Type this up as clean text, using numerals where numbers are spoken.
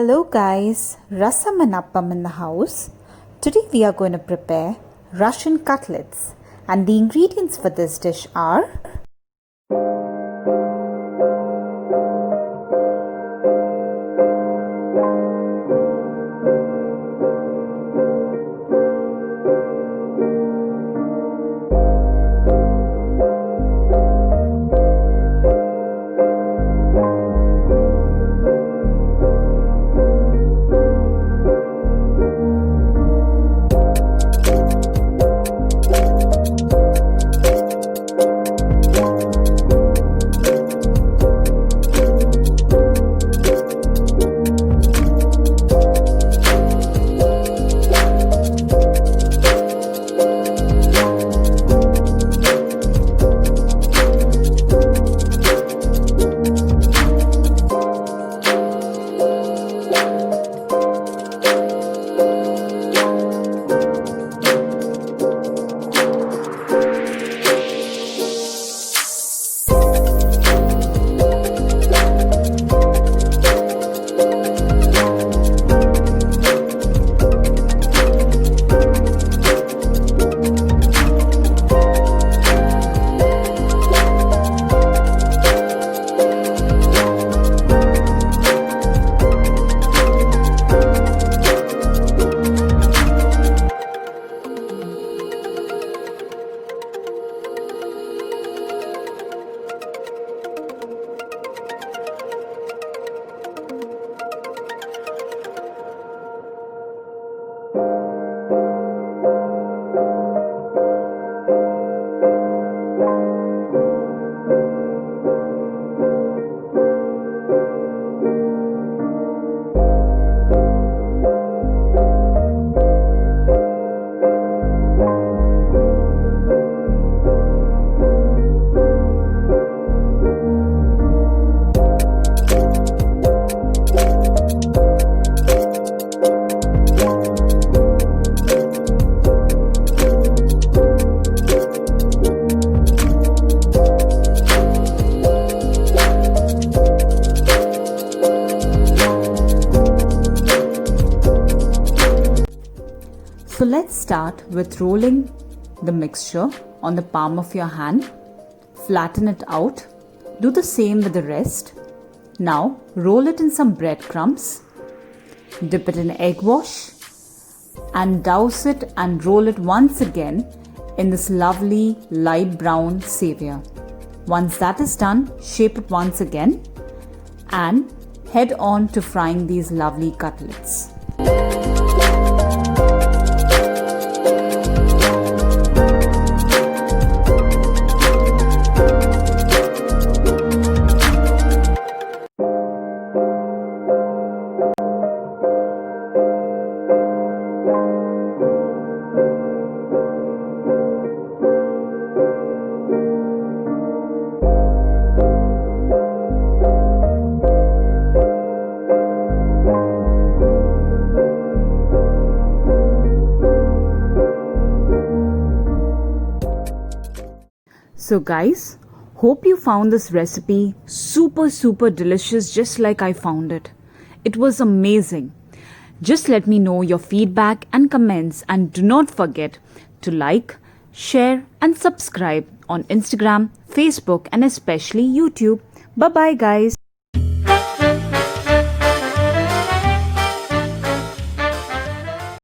Hello guys, Rasam and Appam in the house. Today we are going to prepare Russian cutlets and the ingredients for this dish are So let's start with rolling the mixture on the palm of your hand. Flatten it out. Do the same with the rest. Now roll it in some breadcrumbs. Dip it in egg wash and douse it and roll it once again in this lovely light brown Seviyan. Once that is done, shape it once again and head on to frying these lovely cutlets. So guys, hope you found this recipe super delicious just like I found it. It was amazing. Just let me know your feedback and comments and do not forget to like, share and subscribe on Instagram, Facebook and especially YouTube. Bye bye guys.